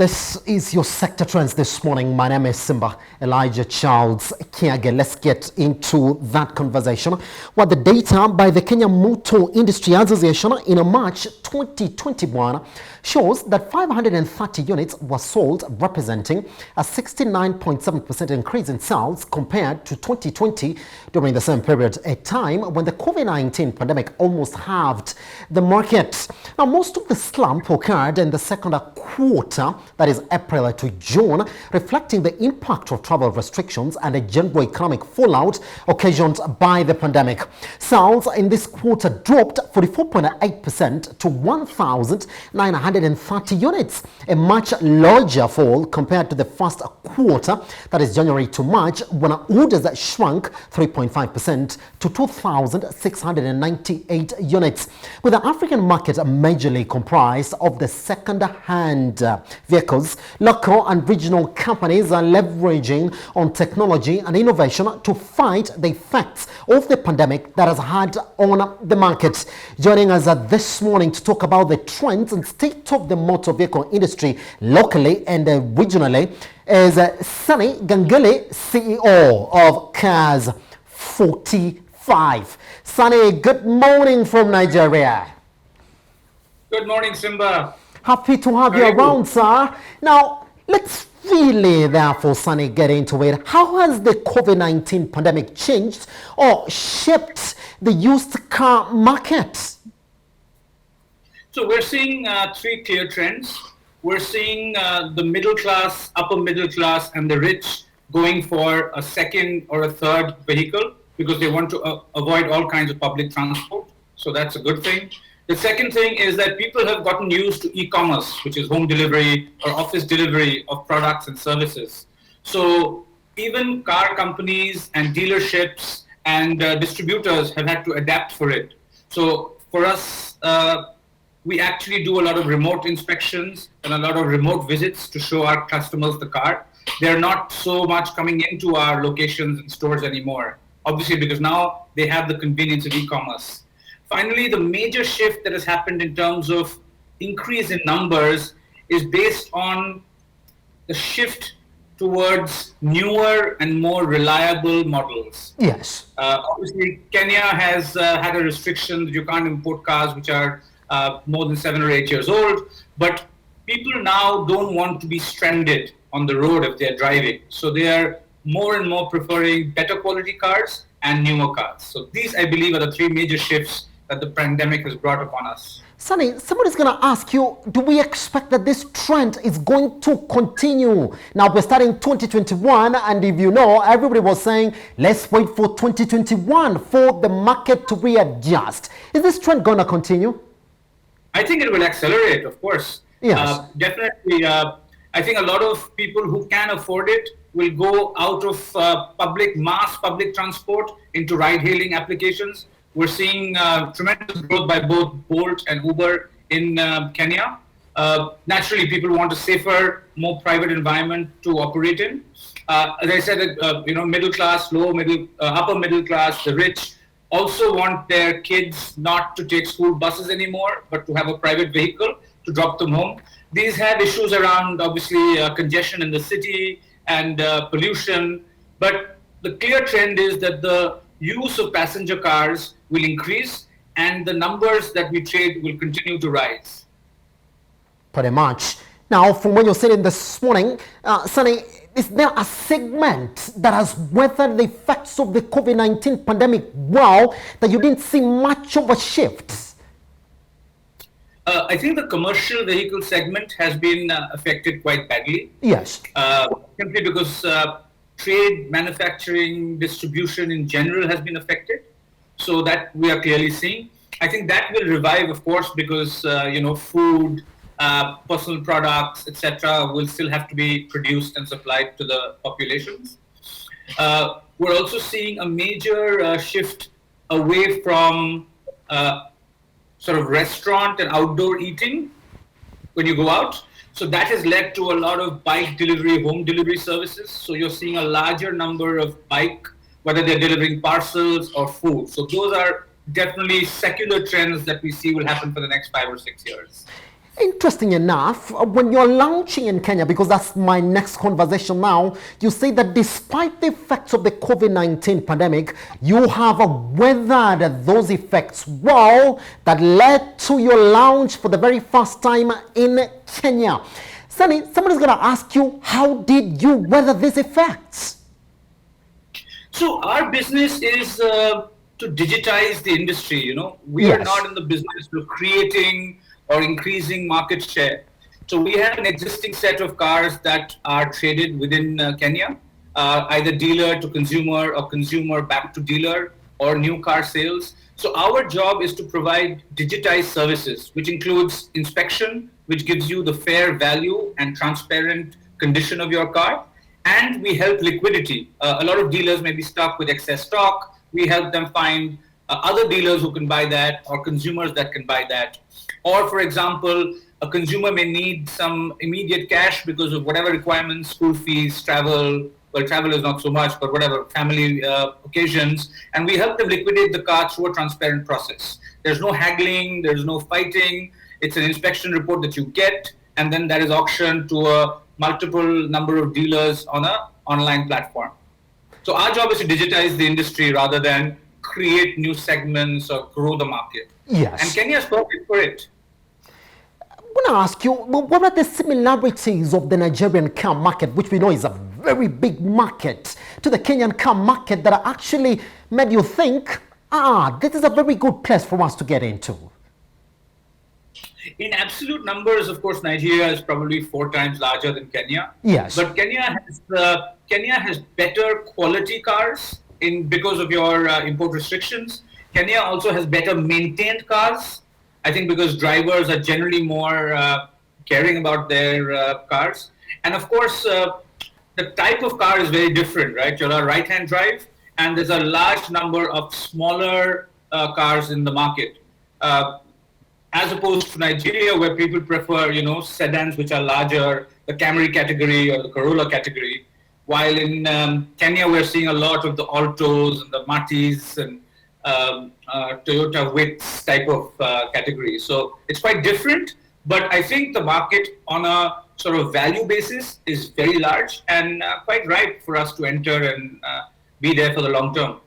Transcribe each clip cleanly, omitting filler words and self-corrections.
This is your sector trends this morning. My name is Simba Elijah Charles Kiage. Let's get into that conversation. What the data by the Kenya Motor Industry Association in March 2021 shows that 530 units were sold, representing a 69.7% increase in sales compared to 2020 during the same period, a time when the COVID-19 pandemic almost halved the market. Now, most of the slump occurred in the second quarter, that is April to June, reflecting the impact of travel restrictions and a general economic fallout occasioned by the pandemic. Sales in this quarter dropped 44.8% to 1,930 units, a much larger fall compared to the first quarter, that is January to March, when orders shrunk 3.5% to 2,698 units. With the African market majorly comprised of the second-hand vehicles, local and regional companies are leveraging on technology and innovation to fight the effects of the pandemic that has had on the market. Joining us this morning to talk about the trends and state of the motor vehicle industry locally and regionally is Sunny Gangully, CEO of Cars 45. Sunny, good morning from Nigeria. Good morning, Simba. Happy to have you around, sir. Now, let's really, therefore, Sunny, get into it. How has the COVID-19 pandemic changed or shaped the used car market? So we're seeing three clear trends. We're seeing the middle class, upper middle class, and the rich going for a second or a third vehicle because they want to avoid all kinds of public transport. So that's a good thing. The second thing is that people have gotten used to e-commerce, which is home delivery or office delivery of products and services. So even car companies and dealerships and distributors have had to adapt for it. So for us, we actually do a lot of remote inspections and a lot of remote visits to show our customers the car. They're not so much coming into our locations and stores anymore, obviously because now they have the convenience of e-commerce. Finally, the major shift that has happened in terms of increase in numbers is based on the shift towards newer and more reliable models. Yes. Obviously, Kenya has had a restriction that you can't import cars which are more than 7 or 8 years old, but people now don't want to be stranded on the road if they're driving. So they are more and more preferring better quality cars and newer cars. So these, I believe, are the three major shifts that the pandemic has brought upon us. Sunny, somebody's going to ask you, do we expect that this trend is going to continue? Now, we're starting 2021, and if you know, everybody was saying, let's wait for 2021 for the market to readjust. Is this trend going to continue? I think it will accelerate, of course. Yes. Definitely. I think a lot of people who can afford it will go out of mass public transport into ride-hailing applications. We're seeing tremendous growth by both Bolt and Uber in Kenya. Naturally, people want a safer, more private environment to operate in. As I said, middle class, upper middle class, the rich also want their kids not to take school buses anymore, but to have a private vehicle to drop them home. These have issues around, obviously, congestion in the city and pollution. But the clear trend is that the use of passenger cars will increase and the numbers that we trade will continue to rise. Pretty much. Now, from what you're saying this morning, Sunny, is there a segment that has weathered the effects of the COVID-19 pandemic well, that you didn't see much of a shift? I think the commercial vehicle segment has been affected quite badly. Yes. Simply because trade, manufacturing, distribution in general has been affected. So that we are clearly seeing. I think that will revive, of course, because food, personal products, etc., will still have to be produced and supplied to the populations. We're also seeing a major shift away from sort of restaurant and outdoor eating when you go out. So that has led to a lot of bike delivery, home delivery services. So you're seeing a larger number of bike, whether they're delivering parcels or food. So those are definitely secular trends that we see will happen for the next 5 or 6 years. Interesting enough, when you're launching in Kenya, because that's my next conversation now, you say that despite the effects of the COVID-19 pandemic, you have weathered those effects well that led to your launch for the very first time in Kenya. Sunny, somebody's going to ask you, how did you weather these effects? So our business is to digitize the industry. We are not in the business of creating or increasing market share. So we have an existing set of cars that are traded within Kenya, either dealer to consumer or consumer back to dealer or new car sales. So our job is to provide digitized services, which includes inspection, which gives you the fair value and transparent condition of your car. And we help liquidity. A lot of dealers may be stuck with excess stock. We help them find other dealers who can buy that or consumers that can buy that. Or, for example, a consumer may need some immediate cash because of whatever requirements, school fees, travel. Well, travel is not so much, but whatever, family occasions. And we help them liquidate the car through a transparent process. There's no haggling, there's no fighting. It's an inspection report that you get, and then that is auctioned to a multiple number of dealers on an online platform. So our job is to digitize the industry rather than create new segments or grow the market. Yes. And Kenya is perfect for it. I want to ask you, what are the similarities of the Nigerian car market, which we know is a very big market, to the Kenyan car market that actually made you think, this is a very good place for us to get into? In absolute numbers, of course, Nigeria is probably 4 times larger than Kenya. Yes. But Kenya has better quality cars because of your import restrictions. Kenya also has better maintained cars. I think because drivers are generally more caring about their cars. And of course, the type of car is very different, right? You're a right-hand drive, and there's a large number of smaller cars in the market. As opposed to Nigeria, where people prefer, sedans which are larger, the Camry category or the Corolla category. While in Kenya, we're seeing a lot of the Altos and the Matis and Toyota Wits type of category. So it's quite different, but I think the market on a sort of value basis is very large and quite ripe for us to enter and be there for the long term.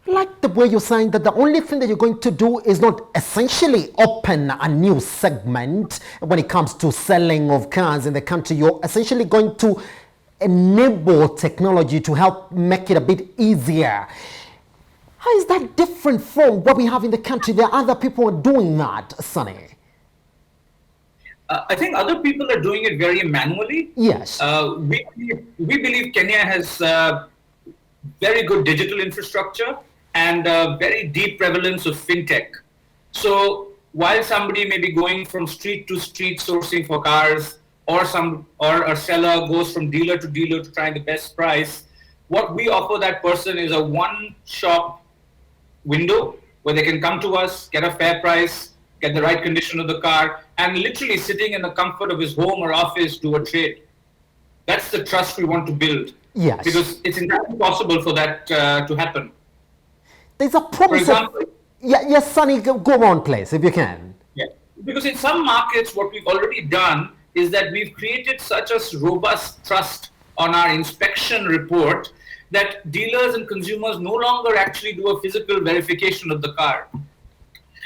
Like the way you're saying that the only thing that you're going to do is not essentially open a new segment when it comes to selling of cars in the country. You're essentially going to enable technology to help make it a bit easier. How is that different from what we have in the country? There are other people doing that, Sunny. I think other people are doing it very manually. Yes. We believe Kenya has very good digital infrastructure and very deep prevalence of fintech. So while somebody may be going from street to street sourcing for cars, or a seller goes from dealer to try the best price, what we offer that person is a one-shop window where they can come to us, get a fair price, get the right condition of the car, and literally sitting in the comfort of his home or office do a trade. That's the trust we want to build. Yes. Because it's entirely possible for that to happen. There's a promise. For example, yes, Sunny, go on, please, if you can. Yeah. Because in some markets, what we've already done is that we've created such a robust trust on our inspection report that dealers and consumers no longer actually do a physical verification of the car.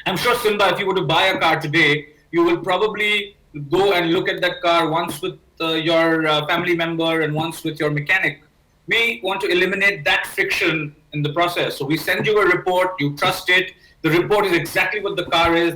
I'm sure, Simba, if you were to buy a car today, you will probably go and look at that car once with your family member and once with your mechanic. We want to eliminate that friction in the process. So we send you a report, you trust it, the report is exactly what the car is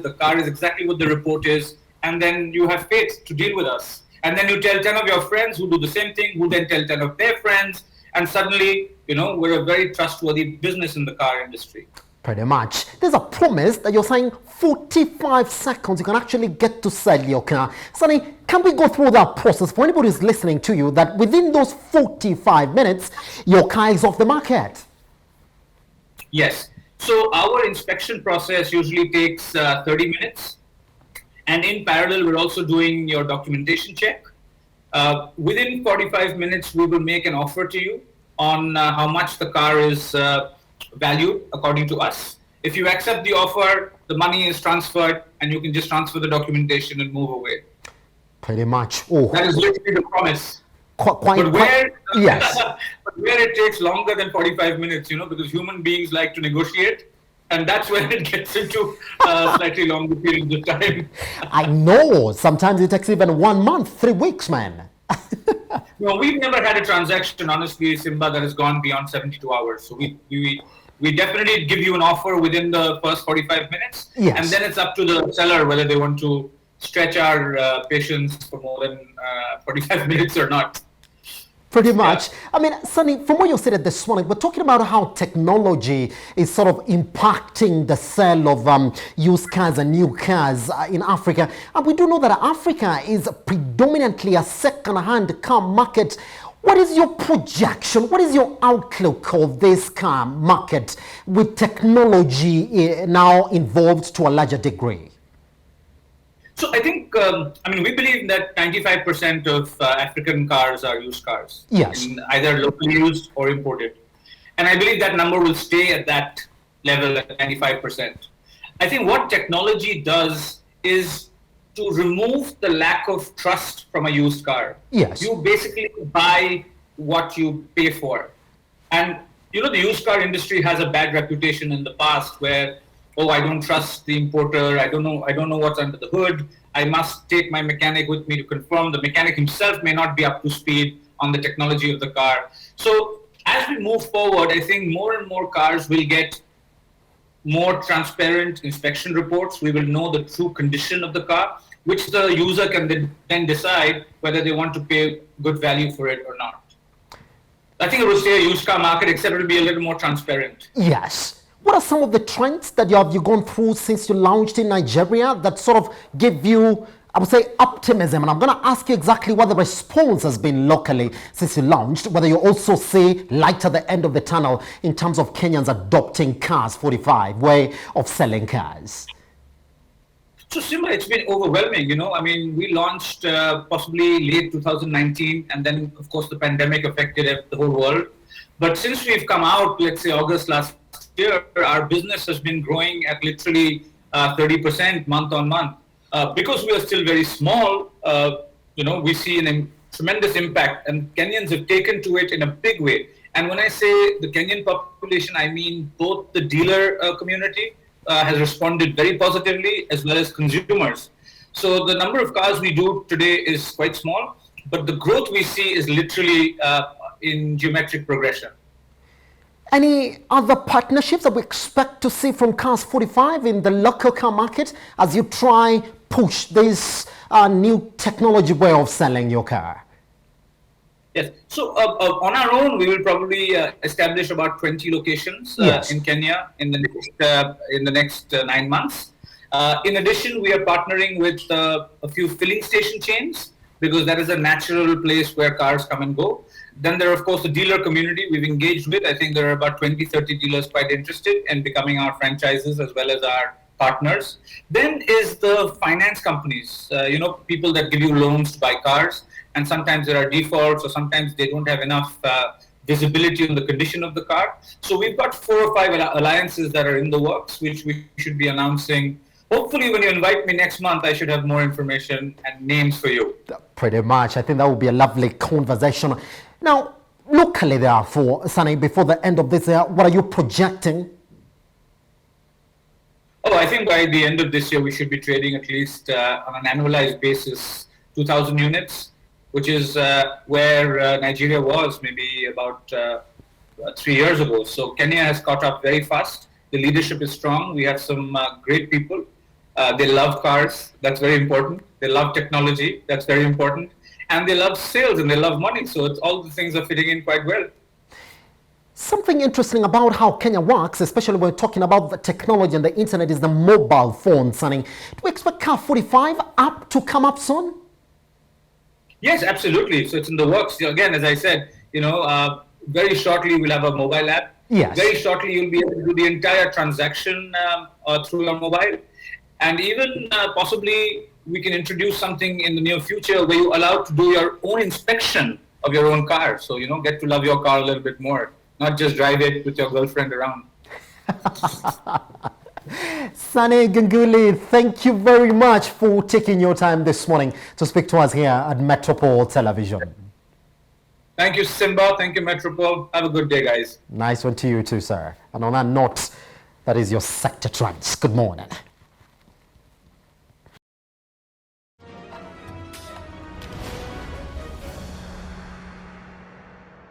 exactly what the report is, and then you have faith to deal with us. And then you tell 10 of your friends who do the same thing, who then tell 10 of their friends, and suddenly, we're a very trustworthy business in the car industry. Pretty much. There's a promise that you're saying 45 seconds you can actually get to sell your car. Sunny, can we go through that process for anybody who's listening to you, that within those 45 minutes, your car is off the market? Yes. So our inspection process usually takes 30 minutes. And in parallel, we're also doing your documentation check. Within 45 minutes, we will make an offer to you on how much the car is valued according to us. If you accept the offer, the money is transferred, and you can just transfer the documentation and move away. Pretty much. Oh, That is literally the promise. quite, But where, yes. but where it takes longer than 45 minutes, because human beings like to negotiate, and that's where it gets into slightly longer periods of time. I know. Sometimes it takes even 1 month, 3 weeks, man. No, we've never had a transaction, honestly, Simba, that has gone beyond 72 hours. So we definitely give you an offer within the first 45 minutes, Yes. and then it's up to the seller whether they want to stretch our patience for more than 45 minutes or not. Pretty much. I mean, Sunny, from what you said this morning, we're talking about how technology is sort of impacting the sale of used cars and new cars in Africa. And we do know that Africa is predominantly a second-hand car market. What is your projection? What is your outlook of this car market with technology now involved to a larger degree? So I think, we believe that 95% of African cars are used cars. Yes. Either locally used or imported. And I believe that number will stay at that level at 95%. I think what technology does is to remove the lack of trust from a used car. Yes. You basically buy what you pay for. And, the used car industry has a bad reputation in the past where, I don't trust the importer. I don't know what's under the hood. I must take my mechanic with me to confirm. The mechanic himself may not be up to speed on the technology of the car. So as we move forward, I think more and more cars will get more transparent inspection reports. We will know the true condition of the car, which the user can then decide whether they want to pay good value for it or not. I think it will stay a used car market, except it will be a little more transparent. Yes. What are some of the trends that you've gone through since you launched in Nigeria that sort of give you, I would say, optimism? And I'm going to ask you exactly what the response has been locally since you launched, whether you also see light at the end of the tunnel in terms of Kenyans adopting Cars 45 way of selling cars. So, Simba, it's been overwhelming, we launched possibly late 2019, and then, of course, the pandemic affected the whole world. But since we've come out, let's say August last year, our business has been growing at literally 30% month on month. Because we are still very small, we see a tremendous impact, and Kenyans have taken to it in a big way. And when I say the Kenyan population, I mean both the dealer community has responded very positively, as well as consumers. So the number of cars we do today is quite small, but the growth we see is literally in geometric progression. Any other partnerships that we expect to see from Cars 45 in the local car market as you try push this new technology way of selling your car? Yes. So on our own, we will probably establish about 20 locations in Kenya in the next 9 months. In addition, we are partnering with a few filling station chains, because that is a natural place where cars come and go. Then there are, of course, the dealer community we've engaged with. I think there are about 20, 30 dealers quite interested in becoming our franchises as well as our partners. Then is the finance companies, people that give you loans to buy cars. And sometimes there are defaults, or sometimes they don't have enough visibility on the condition of the car. So we've got 4 or 5 alliances that are in the works, which we should be announcing. Hopefully, when you invite me next month, I should have more information and names for you. Pretty much. I think that would be a lovely conversation. Now, locally, therefore, Sunny, before the end of this year, what are you projecting? I think by the end of this year, we should be trading at least on an annualized basis, 2,000 units, which is where Nigeria was maybe about 3 years ago. So Kenya has caught up very fast. The leadership is strong. We have some great people. They love cars. That's very important. They love technology. That's very important. And they love sales and they love money. So all the things are fitting in quite well. Something interesting about how Kenya works, especially when we're talking about the technology and the internet, is the mobile phone, Sunny. Do we expect Car 45 app to come up soon? Yes, absolutely. So it's in the works. Again, as I said, very shortly we'll have a mobile app. Yes. Very shortly you'll be able to do the entire transaction through your mobile. And even possibly we can introduce something in the near future where you're allowed to do your own inspection of your own car. So, get to love your car a little bit more, not just drive it with your girlfriend around. Sunny Gangully, thank you very much for taking your time this morning to speak to us here at Metropole Television. Thank you, Simba. Thank you, Metropole. Have a good day, guys. Nice one to you too, sir. And on that note, that is your sector trends. Good morning.